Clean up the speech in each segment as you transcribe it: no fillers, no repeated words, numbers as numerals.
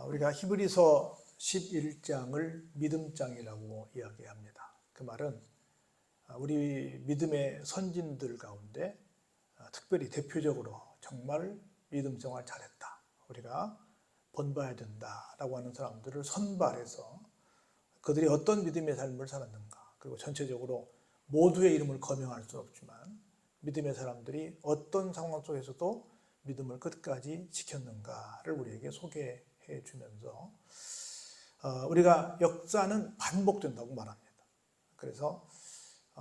우리가 히브리서 11장을 믿음장이라고 이야기합니다. 그 말은 우리 믿음의 선진들 가운데 특별히 대표적으로 정말 믿음 생활 잘했다, 우리가 본봐야 된다라고 하는 사람들을 선발해서 그들이 어떤 믿음의 삶을 살았는가, 그리고 전체적으로 모두의 이름을 거명할 수 없지만 믿음의 사람들이 어떤 상황 속에서도 믿음을 끝까지 지켰는가를 우리에게 소개해 주면서 우리가 역사는 반복된다고 말합니다. 그래서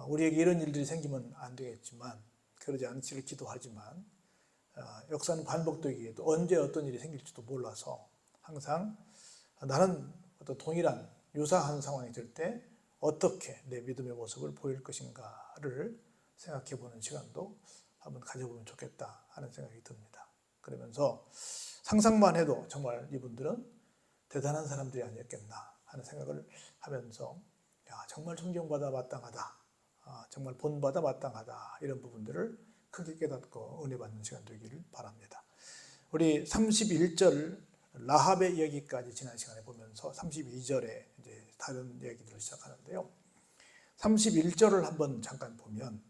우리에게 이런 일들이 생기면 안 되겠지만, 그러지 않기를 기도하지만, 역사는 반복되기에도 언제 어떤 일이 생길지도 몰라서 항상 나는 어떤 동일한 유사한 상황이 될 때 어떻게 내 믿음의 모습을 보일 것인가를 생각해 보는 시간도 한번 가져보면 좋겠다 하는 생각이 듭니다. 그러면서 상상만 해도 정말 이분들은 대단한 사람들이 아니었겠나 하는 생각을 하면서 정말 존경받아 마땅하다, 정말 본받아 마땅하다, 이런 부분들을 크게 깨닫고 은혜 받는 시간 되기를 바랍니다. 우리 31절 라합의 이야기까지 지난 시간에 보면서 32절에 이제 다른 이야기들을 시작하는데요. 31절을 한번 잠깐 보면,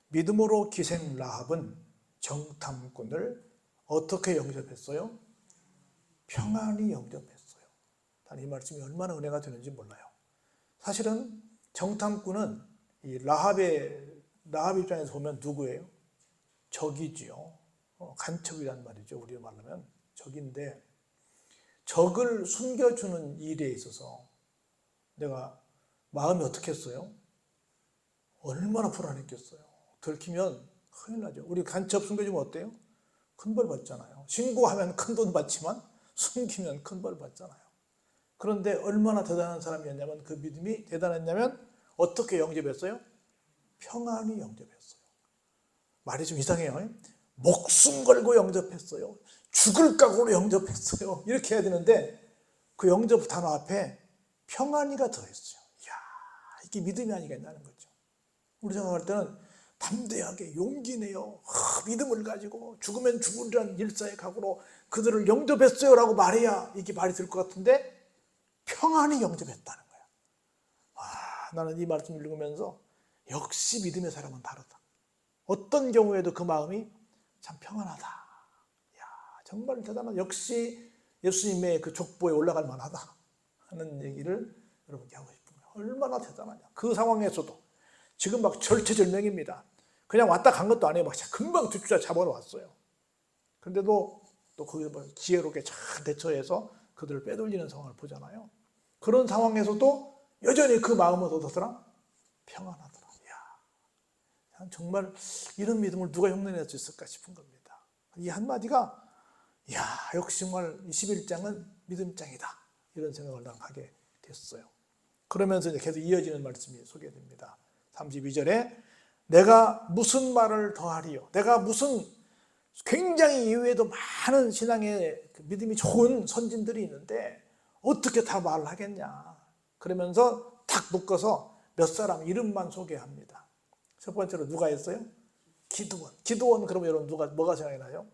믿음으로 기생 라합은 정탐꾼을 어떻게 영접했어요? 평안히 영접했어요. 이 말씀이 얼마나 은혜가 되는지 몰라요. 사실은 정탐꾼은 이 라합 입장에서 보면 누구예요? 적이지요. 간첩이란 말이죠. 우리로 말하면 적인데, 적을 숨겨주는 일에 있어서 내가 마음이 어떻겠어요? 얼마나 불안했겠어요. 들키면 큰일 나죠. 우리 간첩 숨겨주면 어때요? 큰 벌 받잖아요. 신고하면 큰 돈 받지만 숨기면 큰 벌 받잖아요. 그런데 얼마나 대단한 사람이었냐면, 그 믿음이 대단했냐면 어떻게 영접했어요? 평안히 영접했어요. 말이 좀 이상해요. 목숨 걸고 영접했어요. 죽을 각오로 영접했어요. 이렇게 해야 되는데 그 영접 단어 앞에 평안이가 더했어요. 이야, 이게 믿음이 아니겠냐는 거죠. 우리 생각할 때는 담대하게 용기 내요, 믿음을 가지고 죽으면 죽으리라는 일사의 각오로 그들을 영접했어요 라고 말해야 이게 말이 될 것 같은데, 평안히 영접했다는 거야. 나는 이 말씀을 읽으면서 역시 믿음의 사람은 다르다. 어떤 경우에도 그 마음이 참 평안하다. 이야, 정말 대단하다. 역시 예수님의 그 족보에 올라갈 만하다 하는 얘기를 여러분께 하고 싶은 거예요. 얼마나 대단하냐. 그 상황에서도 지금 막 절체절명입니다. 그냥 왔다 간 것도 아니에요. 막 금방 뒷주자 잡아왔어요. 그런데도 또 거기서 지혜롭게 잘 대처해서 그들을 빼돌리는 상황을 보잖아요. 그런 상황에서도 여전히 그 마음은 어떻더라? 평안하더라. 이야, 정말 이런 믿음을 누가 흉내낼 수 있을까 싶은 겁니다. 이 한마디가, 이야, 역시 정말 21장은 믿음장이다, 이런 생각을 난 하게 됐어요. 그러면서 이제 계속 이어지는 말씀이 소개됩니다. 32절에 내가 무슨 말을 더하리요? 내가 무슨, 굉장히 이외에도 많은 신앙의 믿음이 좋은 선진들이 있는데 어떻게 다 말을 하겠냐. 그러면서 탁 묶어서 몇 사람 이름만 소개합니다. 첫 번째로 누가 했어요? 기드원. 기드원 그러면 여러분 뭐가 생각이 나요?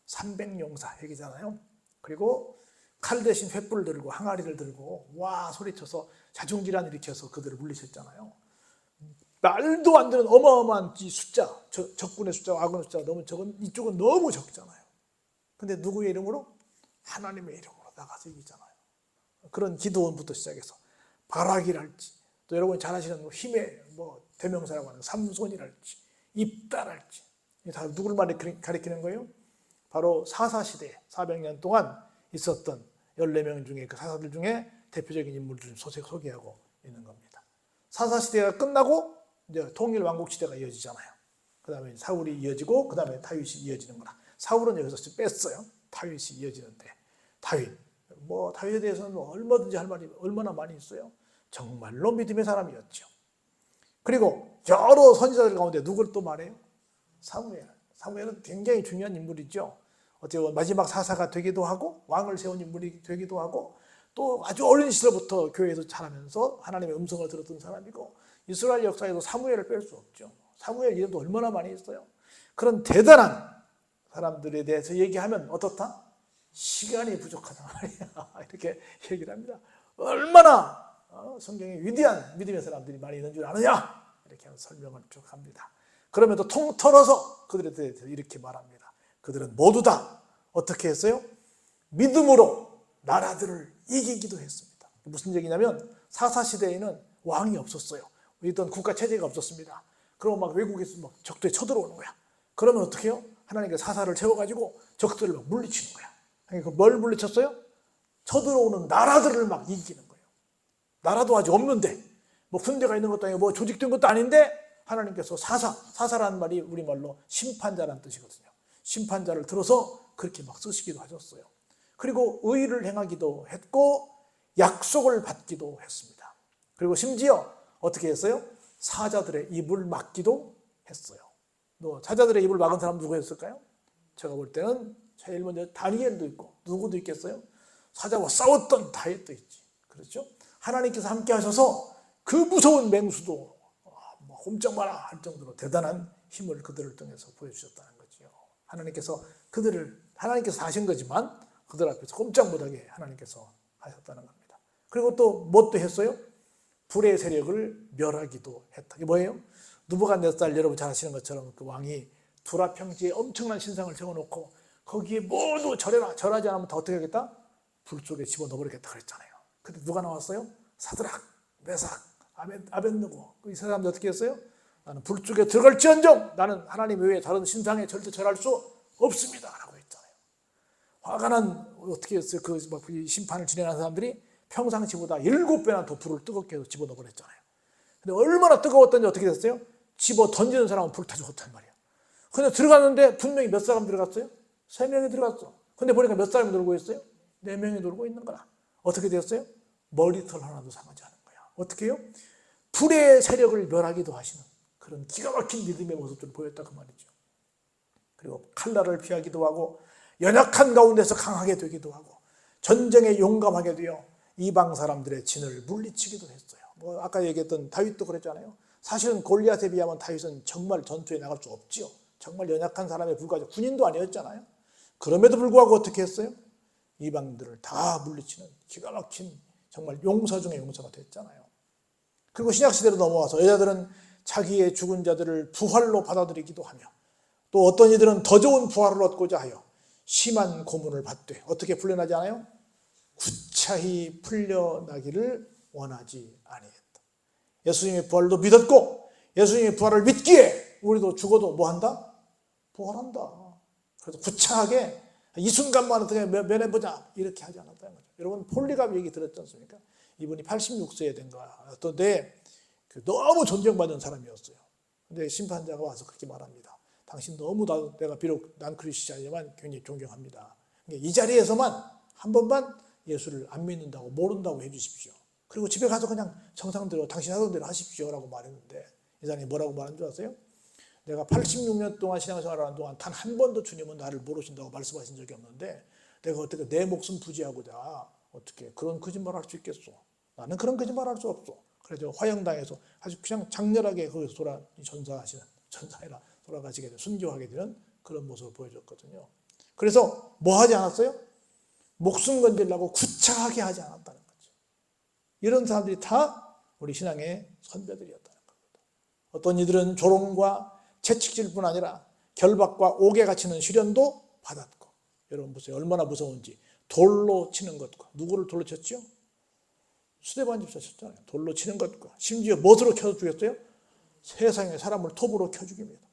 300용사 얘기잖아요. 그리고 칼 대신 횃불을 들고 항아리를 들고 와 소리쳐서 자중질환 일으켜서 그들을 물리쳤잖아요. 말도 안 되는 어마어마한 이 숫자, 적군의 숫자와 악군의 숫자가 너무 적은, 이쪽은 너무 적잖아요. 근데 누구의 이름으로? 하나님의 이름으로 나가서 이기잖아요. 그런 기드온부터 시작해서 바락이랄지, 또 여러분이 잘 아시는 힘의 대명사라고 하는 삼손이랄지, 입다랄지, 다 누구를 가리키는 거예요? 바로 사사시대 400년 동안 있었던 14명 중에 그 사사들 중에 대표적인 인물들을 소개하고 있는 겁니다. 사사시대가 끝나고 이제 통일왕국시대가 이어지잖아요. 그 다음에 사울이 이어지고 그 다음에 다윗이 이어지는 거라. 사울은 여기서 뺐어요. 다윗이 이어지는데, 다윗에 대해서는 얼마든지 할 말이 얼마나 많이 있어요. 정말로 믿음의 사람이었죠. 그리고 여러 선지자들 가운데 누굴 또 말해요? 사무엘은 굉장히 중요한 인물이죠. 어떻게 보면 마지막 사사가 되기도 하고 왕을 세운 인물이 되기도 하고, 또 아주 어린 시절부터 교회에서 자라면서 하나님의 음성을 들었던 사람이고, 이스라엘 역사에도 사무엘을 뺄 수 없죠. 사무엘 이름도 얼마나 많이 있어요. 그런 대단한 사람들에 대해서 얘기하면 어떻다? 시간이 부족하다 말이야. 이렇게 얘기를 합니다. 얼마나 성경에 위대한 믿음의 사람들이 많이 있는 줄 아느냐, 이렇게 설명을 쭉 합니다. 그러면서 통틀어서 그들에 대해서 이렇게 말합니다. 그들은 모두 다 어떻게 했어요? 믿음으로 나라들을 이기기도 했습니다. 무슨 얘기냐면 사사시대에는 왕이 없었어요. 어떤 국가 체제가 없었습니다. 그러면 막 외국에서 막 적들이 쳐들어오는 거야. 그러면 어떻게 해요? 하나님께서 사사를 세워가지고 적들을 막 물리치는 거야. 그러니까 뭘 물리쳤어요? 쳐들어오는 나라들을 막 이기는 거예요. 나라도 아직 없는데, 뭐 군대가 있는 것도 아니고 뭐 조직된 것도 아닌데 하나님께서 사사라는 말이 우리말로 심판자라는 뜻이거든요. 심판자를 들어서 그렇게 막 쓰시기도 하셨어요. 그리고 의를 행하기도 했고 약속을 받기도 했습니다. 그리고 심지어 어떻게 했어요? 사자들의 입을 막기도 했어요. 사자들의 입을 막은 사람 누구였을까요? 제가 볼 때는 제일 먼저 다니엘도 있고, 누구도 있겠어요? 사자와 싸웠던 다윗도 있지. 그렇죠? 하나님께서 함께 하셔서 그 무서운 맹수도 꼼짝 마라 할 정도로 대단한 힘을 그들을 통해서 보여주셨다는 거죠. 하나님께서 다 하신 거지만 그들 앞에서 꼼짝 못하게 하나님께서 하셨다는 겁니다. 그리고 또 뭣도 했어요? 불의 세력을 멸하기도 했다. 이게 뭐예요? 느부갓네살, 여러분 잘 아시는 것처럼 그 왕이 두라 평지에 엄청난 신상을 세워놓고 거기에 모두 절해라, 절하지 않으면 다 어떻게 하겠다? 불 속에 집어넣어버리겠다 그랬잖아요. 근데 누가 나왔어요? 사드락, 메삭, 아벳느고. 이 사람들 어떻게 했어요? 나는 불 속에 들어갈지언정 나는 하나님 외에 다른 신상에 절대 절할 수 없습니다 라고 했잖아요. 화가 난 어떻게 했어요? 그 심판을 진행한 사람들이 평상시보다 7배나 더 불을 뜨겁게 해서 집어넣어버렸잖아요. 근데 얼마나 뜨거웠던지 어떻게 됐어요? 집어 던지는 사람은 불타 죽었단 말이야. 근데 들어갔는데 분명히 몇 사람 들어갔어요? 3명이 들어갔어. 근데 보니까 몇 사람이 놀고 있어요? 4명이 놀고 있는 거라. 어떻게 됐어요? 머리털 하나도 상하지 않은 거야. 어떻게 해요? 불의 세력을 멸하기도 하시는 그런 기가 막힌 믿음의 모습들을 보였다 그 말이죠. 그리고 칼날을 피하기도 하고 연약한 가운데서 강하게 되기도 하고 전쟁에 용감하게 되어 이방 사람들의 진을 물리치기도 했어요. 뭐 아까 얘기했던 다윗도 그랬잖아요. 사실은 골리앗에 비하면 다윗은 정말 전투에 나갈 수 없지요. 정말 연약한 사람에 불과하죠. 군인도 아니었잖아요. 그럼에도 불구하고 어떻게 했어요? 이방들을 다 물리치는 기가 막힌 정말 용사 중에 용사가 됐잖아요. 그리고 신약시대로 넘어와서 여자들은 자기의 죽은 자들을 부활로 받아들이기도 하며 또 어떤 이들은 더 좋은 부활을 얻고자 하여 심한 고문을 받되 어떻게 풀려나지 않아요? 구차히 풀려나기를 원하지 아니했다. 예수님의 부활도 믿었고 예수님의 부활을 믿기에 우리도 죽어도 뭐한다? 부활한다. 그래서 구차하게 이 순간만 어떻게 면해보자 이렇게 하지 않았다는 거죠. 여러분 폴리갑 얘기 들었지 않습니까? 이분이 86세에 된 거였던데 너무 존경받는 사람이었어요. 근데 심판자가 와서 그렇게 말합니다. 당신 너무 내가 비록 난 크리스찬이지만 굉장히 존경합니다. 이 자리에서만 한 번만 예수를 안 믿는다고 모른다고 해주십시오. 그리고 집에 가서 그냥 정상대로 당신 하던 대로 하십시오라고 말했는데 이 사람이 뭐라고 말한 줄 아세요? 내가 86년 동안 신앙생활하는 동안 단 한 번도 주님은 나를 모르신다고 말씀하신 적이 없는데 내가 어떻게 내 목숨 부지하고자 어떻게 그런 거짓말 할 수 있겠소? 나는 그런 거짓말 할 수 없어. 그래서 화형당해서 아주 그냥 장렬하게 거기서 전사해라 돌아가시게 되는, 순교하게 되는 그런 모습을 보여줬거든요. 그래서 뭐 하지 않았어요? 목숨 건지려고 구차하게 하지 않았다는 거죠. 이런 사람들이 다 우리 신앙의 선배들이었다는 겁니다. 어떤 이들은 조롱과 채찍질 뿐 아니라 결박과 옥에 갇히는 시련도 받았고, 여러분 보세요. 얼마나 무서운지. 돌로 치는 것과, 누구를 돌로 쳤죠? 스데반 집사 쳤잖아요. 돌로 치는 것과, 심지어 못으로 켜서 죽였어요? 세상에 사람을 톱으로 켜 죽입니다.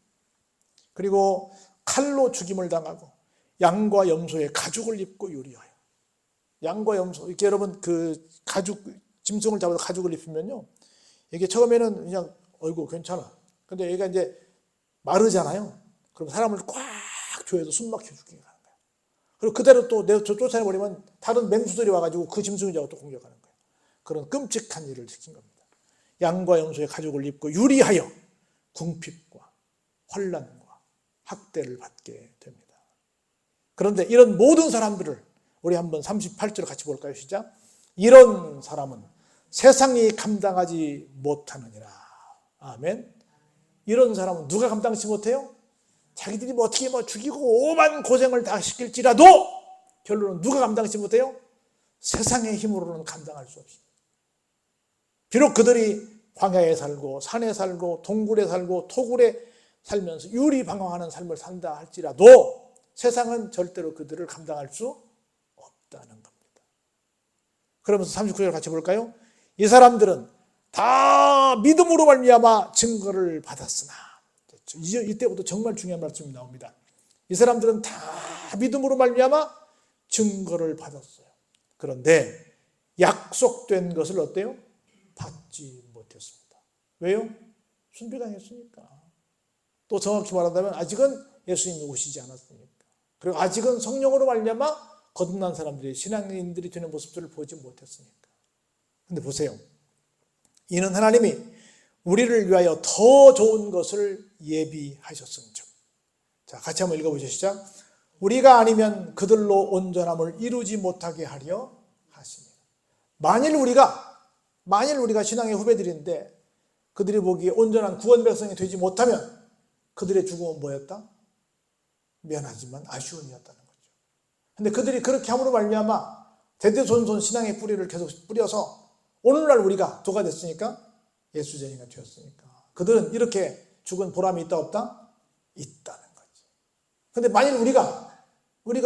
그리고 칼로 죽임을 당하고 양과 염소의 가죽을 입고 유리하여. 양과 염소, 이렇게 여러분 그 가죽, 짐승을 잡아서 가죽을 입히면요, 이게 처음에는 그냥 어이구 괜찮아. 근데 얘가 이제 마르잖아요. 그럼 사람을 꽉 조여서 숨 막혀 죽이게 하는 거예요. 그리고 그대로 또 쫓아내버리면 다른 맹수들이 와가지고 그 짐승을 잡고 또 공격하는 거예요. 그런 끔찍한 일을 시킨 겁니다. 양과 염소의 가죽을 입고 유리하여 궁핍과 환난과 학대를 받게 됩니다. 그런데 이런 모든 사람들을 우리 한번 38절 같이 볼까요? 시작. 이런 사람은 세상이 감당하지 못하느니라. 아멘. 이런 사람은 누가 감당치 못해요? 자기들이 뭐 어떻게 죽이고 오만 고생을 다 시킬지라도 결론은 누가 감당하지 못해요? 세상의 힘으로는 감당할 수 없습니다. 비록 그들이 광야에 살고 산에 살고 동굴에 살고 토굴에 살면서 유리방황하는 삶을 산다 할지라도 세상은 절대로 그들을 감당할 수 없다는 겁니다. 그러면서 39절 같이 볼까요? 이 사람들은 다 믿음으로 말미암아 증거를 받았으나, 이때부터 정말 중요한 말씀이 나옵니다. 이 사람들은 다 믿음으로 말미암아 증거를 받았어요. 그런데 약속된 것을 어때요? 받지 못했습니다. 왜요? 순교당했으니까. 또 정확히 말한다면 아직은 예수님이 오시지 않았으니까. 그리고 아직은 성령으로 말미암아 거듭난 사람들이, 신앙인들이 되는 모습들을 보지 못했으니까. 근데 보세요. 이는 하나님이 우리를 위하여 더 좋은 것을 예비하셨은즉. 자, 같이 한번 읽어보시죠. 시작. 우리가 아니면 그들로 온전함을 이루지 못하게 하려 하십니다. 만일 우리가 신앙의 후배들인데 그들이 보기에 온전한 구원 백성이 되지 못하면 그들의 죽음은 뭐였다? 미안하지만 아쉬움이었다는 거죠. 근데 그들이 그렇게 함으로 말미암아 대대손손 신앙의 뿌리를 계속 뿌려서 오늘날 우리가 도가 됐으니까, 예수쟁이가 되었으니까, 그들은 이렇게 죽은 보람이 있다 없다? 있다는 거지. 근데 만일 우리가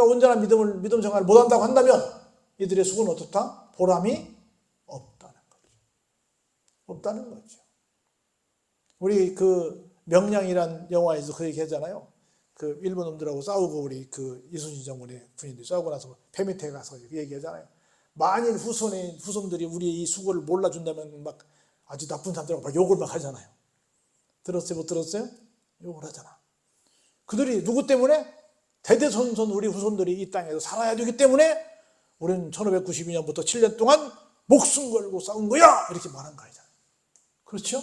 온전한 믿음 생활을 못한다고 한다면 이들의 수고는 어떻다? 보람이 없다는 거죠. 없다는 거죠. 우리 그 명량이란 영화에서 그 얘기 하잖아요. 그 일본 놈들하고 싸우고 우리 그 이순신 장군의 군인들이 싸우고 나서 배 밑에 가서 얘기하잖아요. 만일 후손들이 우리의 이 수고를 몰라준다면 막 아주 나쁜 사람들하고 막 욕을 막 하잖아요. 들었어요? 못 들었어요? 욕을 하잖아. 그들이 누구 때문에? 대대손손 우리 후손들이 이 땅에서 살아야 되기 때문에 우리는 1592년부터 7년 동안 목숨 걸고 싸운 거야! 이렇게 말한 거 아니잖아요. 그렇죠?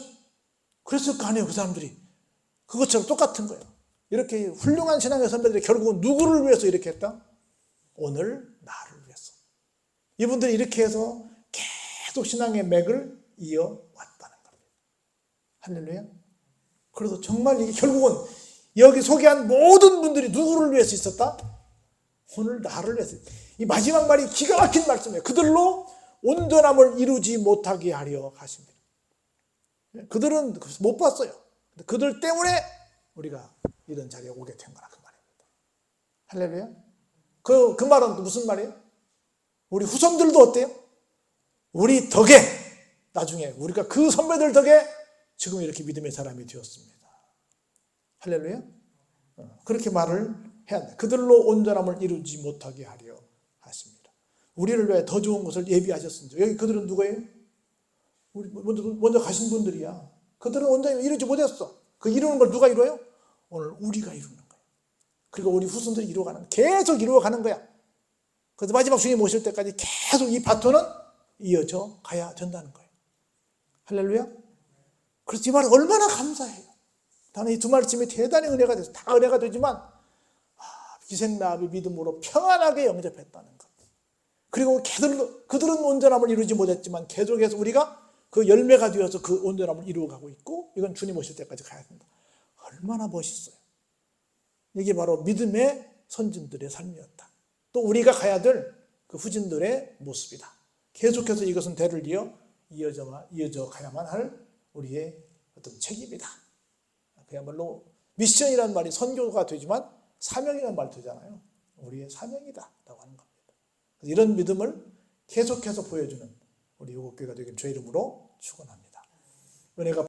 그랬을 거 아니에요, 그 사람들이. 그것처럼 똑같은 거예요. 이렇게 훌륭한 신앙의 선배들이 결국은 누구를 위해서 이렇게 했다? 오늘 나를 위해서. 이분들이 이렇게 해서 계속 신앙의 맥을 이어왔다는 겁니다. 할렐루야. 그래서 정말 이게 결국은 여기 소개한 모든 분들이 누구를 위해서 있었다? 오늘 나를 위해서. 이 마지막 말이 기가 막힌 말씀이에요. 그들로 온전함을 이루지 못하게 하려 하십니다. 그들은 못 봤어요. 그들 때문에 우리가 이런 자리에 오게 된 거라, 그 말입니다. 할렐루야. 그 말은 무슨 말이에요? 우리 후손들도 어때요? 우리 덕에, 나중에 우리가 그 선배들 덕에 지금 이렇게 믿음의 사람이 되었습니다. 할렐루야. 그렇게 말을 해야 합니다. 그들로 온전함을 이루지 못하게 하려 하십니다. 우리를 위해 더 좋은 것을 예비하셨습니다. 여기 그들은 누구예요? 우리 먼저 가신 분들이야. 그들은 온전히 이루지 못했어. 그 이루는 걸 누가 이루어요? 오늘 우리가 이루는 거예요. 그리고 우리 후손들이 이루어가는, 계속 이루어가는 거야. 그래서 마지막 주님 오실 때까지 계속 이 바톤은 이어져 가야 된다는 거예요. 할렐루야. 그래서 이 말은 얼마나 감사해요. 나는 이 두 말씀이 대단히 은혜가 돼서, 다 은혜가 되지만 기생나비 믿음으로 평안하게 영접했다는 것. 그리고 그들은 온전함을 이루지 못했지만 계속해서 우리가 그 열매가 되어서 그 온전함을 이루어가고 있고, 이건 주님 오실 때까지 가야 된다. 얼마나 멋있어요. 이게 바로 믿음의 선진들의 삶이었다. 또 우리가 가야 될 그 후진들의 모습이다. 계속해서 이것은 대를 이어져 가야만 할 우리의 어떤 책임이다. 그야말로 미션이라는 말이 선교가 되지만 사명이라는 말이 되잖아요. 우리의 사명이다 라고 하는 겁니다. 이런 믿음을 계속해서 보여주는 우리 요곡교회가 되길 주의 이름으로 축원합니다. 은혜가